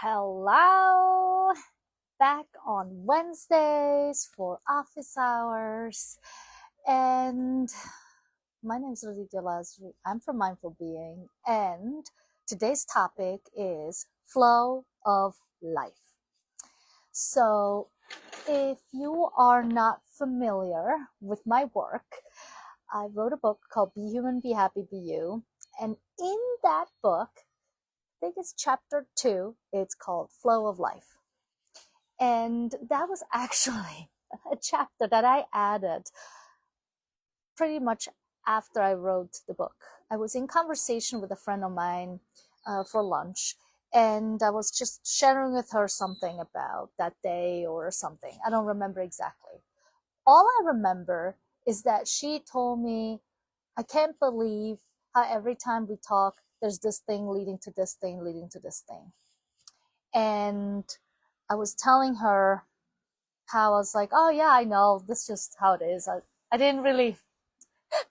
Hello, back on Wednesdays for office hours. And my name is Raditya Lasri. I'm from Mindful Being, and today's topic is flow of life. So, if you are not familiar with my work, I wrote a book called Be Human, Be Happy, Be You. And in that book, I think it's chapter 2, it's called Flow of Life. And that was actually a chapter that I added pretty much after I wrote the book. I was in conversation with a friend of mine for lunch, and I was just sharing with her something about that day or something. I don't remember exactly. All I remember is that she told me, I can't believe how every time we talk, there's this thing leading to this thing, leading to this thing. And I was telling her how I was like, oh yeah, I know, this is just how it is. I didn't really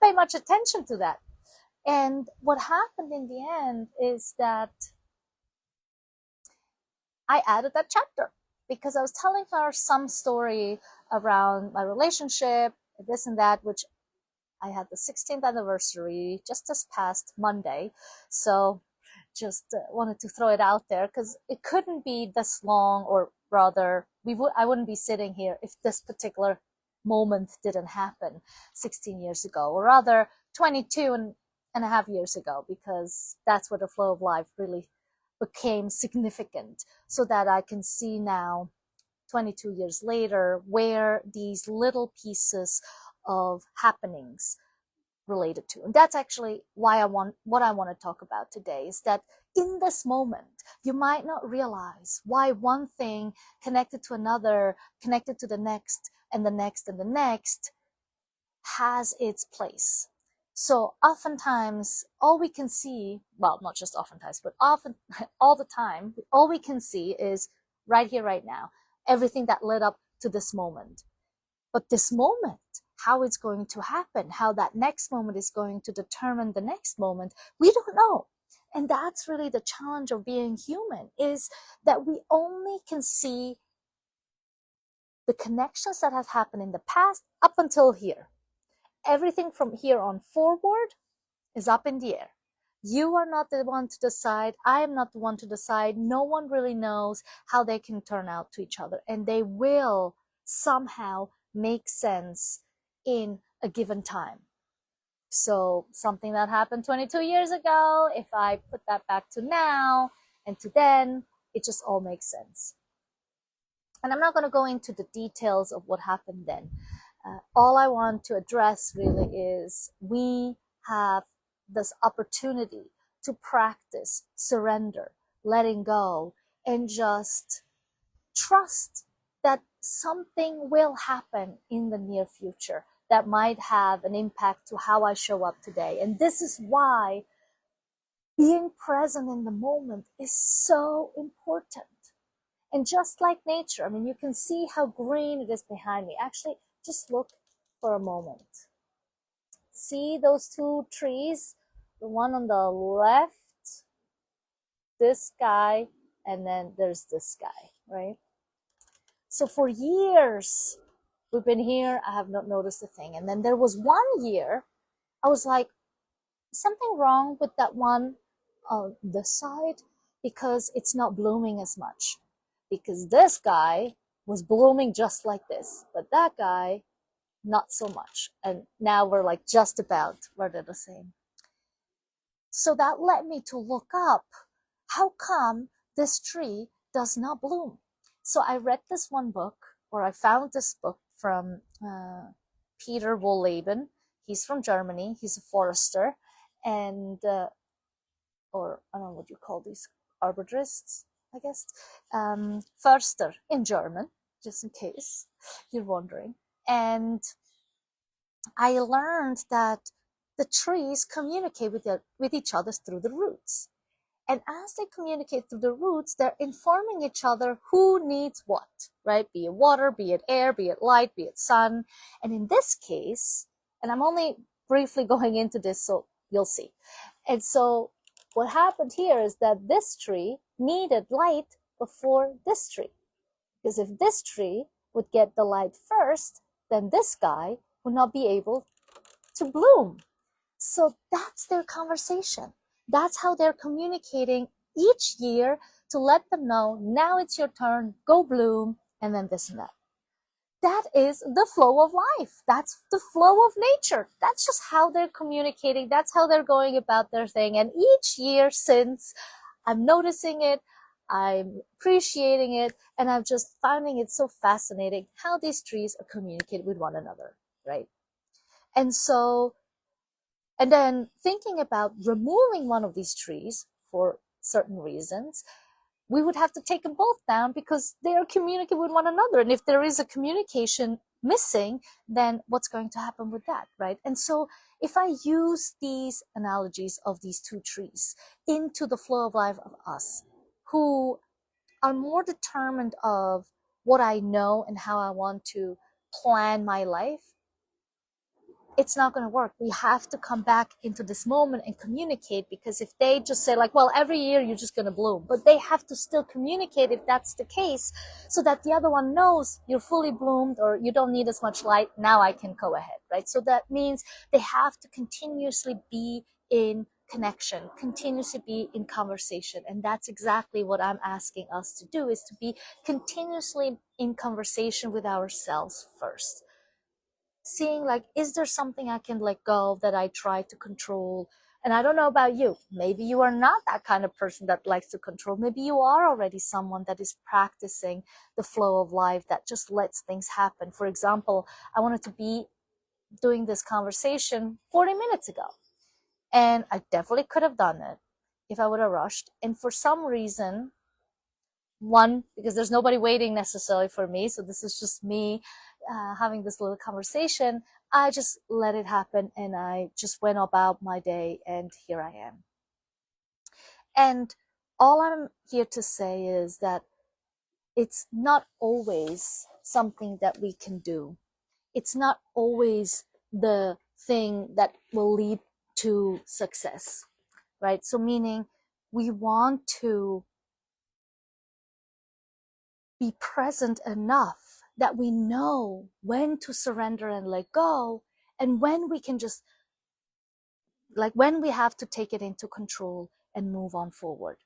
pay much attention to that. And what happened in the end is that I added that chapter because I was telling her some story around my relationship, this and that, which I had the 16th anniversary just this past Monday. So just wanted to throw it out there because it couldn't be this long, or rather I wouldn't be sitting here if this particular moment didn't happen 16 years ago, or rather 22 and a half years ago, because that's where the flow of life really became significant, so that I can see now 22 years later where these little pieces of happenings related to. And that's actually what I want to talk about today, is that in this moment, you might not realize why one thing connected to another, connected to the next, and the next, and the next, has its place. So oftentimes, all we can see, well, not just oftentimes, but often, all the time, all we can see is right here, right now, everything that led up to this moment. But this moment, how it's going to happen, how that next moment is going to determine the next moment, we don't know. And that's really the challenge of being human, is that we only can see the connections that have happened in the past up until here. Everything from here on forward is up in the air. You are not the one to decide. I am not the one to decide. No one really knows how they can turn out to each other, and they will somehow make sense in a given time. So something that happened 22 years ago, if I put that back to now and to then, it just all makes sense. And I'm not going to go into the details of what happened then. All I want to address really is we have this opportunity to practice surrender, letting go, and just trust that something will happen in the near future that might have an impact to how I show up today. And this is why being present in the moment is so important. And just like nature, I mean, you can see how green it is behind me. Actually, just look for a moment. See those two trees? The one on the left, this guy, and then there's this guy, right? So for years, we've been here, I have not noticed a thing. And then there was one year, I was like, something wrong with that one on this side, because it's not blooming as much. Because this guy was blooming just like this, but that guy, not so much. And now we're like just about where they're the same. So that led me to look up, how come this tree does not bloom? So I read this one book, or I found this book from Peter Wohlleben. He's from Germany. He's a forester, and or I don't know what you call these, arborists, I guess. Förster in German, just in case you're wondering. And I learned that the trees communicate with each other through the roots. And as they communicate through the roots, they're informing each other who needs what, right? Be it water, be it air, be it light, be it sun. And in this case, and I'm only briefly going into this so you'll see. And so what happened here is that this tree needed light before this tree. Because if this tree would get the light first, then this guy would not be able to bloom. So that's their conversation. That's how they're communicating each year to let them know, now it's your turn, go bloom, and then this and that. That is the flow of life. That's the flow of nature. That's just how they're communicating. That's how they're going about their thing. And each year since, I'm noticing it, I'm appreciating it, and I'm just finding it so fascinating how these trees are communicating with one another, right? And so, and then thinking about removing one of these trees for certain reasons, we would have to take them both down because they are communicating with one another. And if there is a communication missing, then what's going to happen with that, right? And so if I use these analogies of these two trees into the flow of life of us, who are more determined of what I know and how I want to plan my life, it's not going to work. We have to come back into this moment and communicate, because if they just say like, well, every year you're just going to bloom, but they have to still communicate if that's the case, so that the other one knows you're fully bloomed or you don't need as much light, now I can go ahead, right? So that means they have to continuously be in connection, continuously be in conversation. And that's exactly what I'm asking us to do, is to be continuously in conversation with ourselves first. Seeing like, is there something I can let go that I try to control? And I don't know about you. Maybe you are not that kind of person that likes to control. Maybe you are already someone that is practicing the flow of life, that just lets things happen. For example, I wanted to be doing this conversation 40 minutes ago. And I definitely could have done it if I would have rushed. And for some reason, one, because there's nobody waiting necessarily for me, so this is just me having this little conversation, I just let it happen and I just went about my day, and here I am. And all I'm here to say is that it's not always something that we can do. It's not always the thing that will lead to success, right? So meaning we want to be present enough that we know when to surrender and let go, and when we can just, like, when we have to take it into control and move on forward.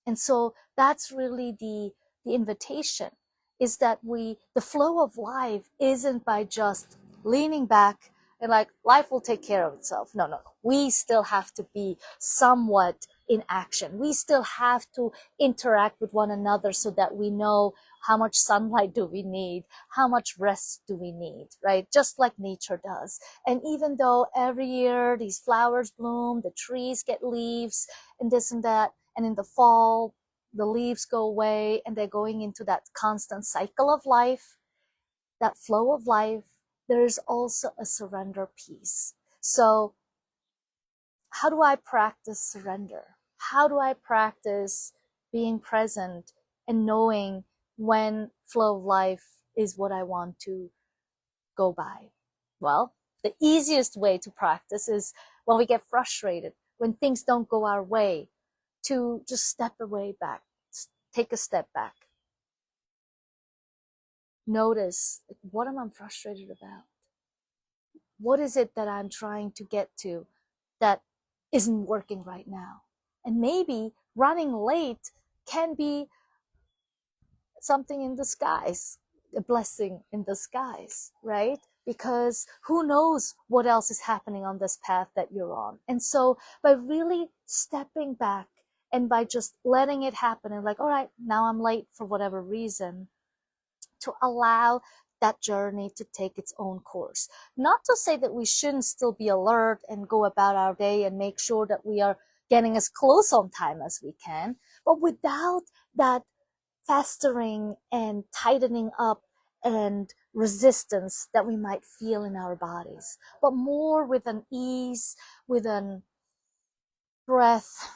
And so that's really the invitation, is that the flow of life isn't by just leaning back and like, life will take care of itself. No, no, no. We still have to be somewhat in action. We still have to interact with one another so that we know how much sunlight do we need, how much rest do we need, right? Just like nature does. And even though every year these flowers bloom, the trees get leaves and this and that, and in the fall, the leaves go away and they're going into that constant cycle of life, that flow of life, there is also a surrender piece. So how do I practice surrender? How do I practice being present and knowing when flow of life is what I want to go by? Well, the easiest way to practice is when we get frustrated, when things don't go our way, to just step away back, take a step back. Notice, what am I frustrated about? What is it that I'm trying to get to that isn't working right now? And maybe running late can be something in disguise, a blessing in disguise, right? Because who knows what else is happening on this path that you're on. And so by really stepping back and by just letting it happen and like, all right, now I'm late for whatever reason, to allow that journey to take its own course. Not to say that we shouldn't still be alert and go about our day and make sure that we are getting as close on time as we can, but without that festering and tightening up and resistance that we might feel in our bodies, but more with an ease, with a breath,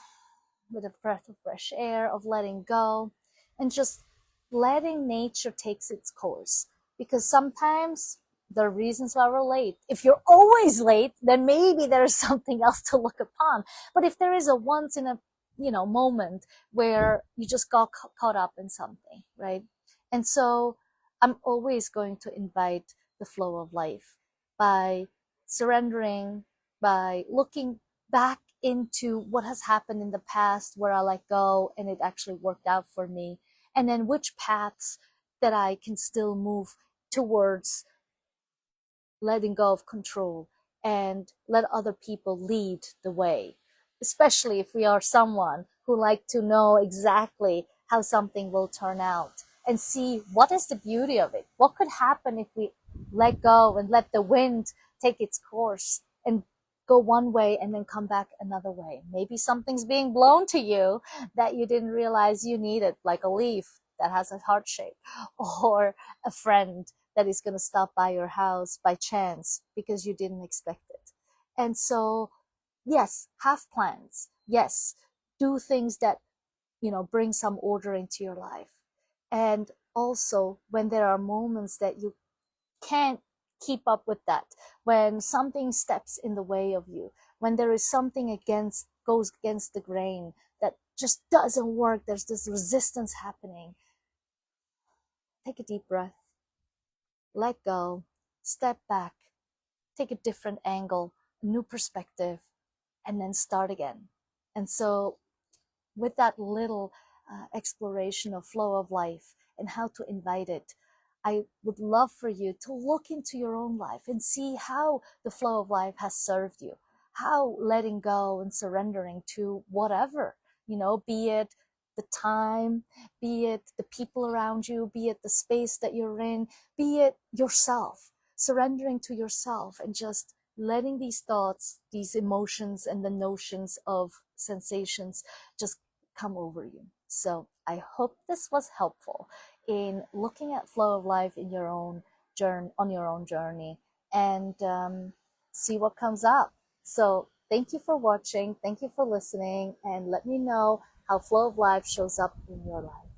with a breath of fresh air, of letting go, and just letting nature takes its course. Because sometimes there are reasons why we're late. If you're always late, then maybe there's something else to look upon. But if there is a once in a moment where you just got caught up in something, right? And so I'm always going to invite the flow of life by surrendering, by looking back into what has happened in the past where I let go and it actually worked out for me, and then which paths that I can still move towards letting go of control and let other people lead the way, especially if we are someone who like to know exactly how something will turn out and see what is the beauty of it. What could happen if we let go and let the wind take its course and go one way and then come back another way? Maybe something's being blown to you that you didn't realize you needed, like a leaf that has a heart shape, or a friend that is going to stop by your house by chance because you didn't expect it. And so, yes, have plans. Yes, do things that, bring some order into your life. And also, when there are moments that you can't keep up with that, when something steps in the way of you, when there is something goes against the grain that just doesn't work, there's this resistance happening, take a deep breath, let go, step back, take a different angle, a new perspective, and then start again. And so, with that little exploration of flow of life and how to invite it, I would love for you to look into your own life and see how the flow of life has served you, how letting go and surrendering to whatever, be it the time, be it the people around you, be it the space that you're in, be it yourself, surrendering to yourself and just letting these thoughts, these emotions, and the notions of sensations just come over you. So I hope this was helpful in looking at flow of life in your own journey, on your own journey, and see what comes up. So thank you for watching. Thank you for listening, and let me know how flow of life shows up in your life.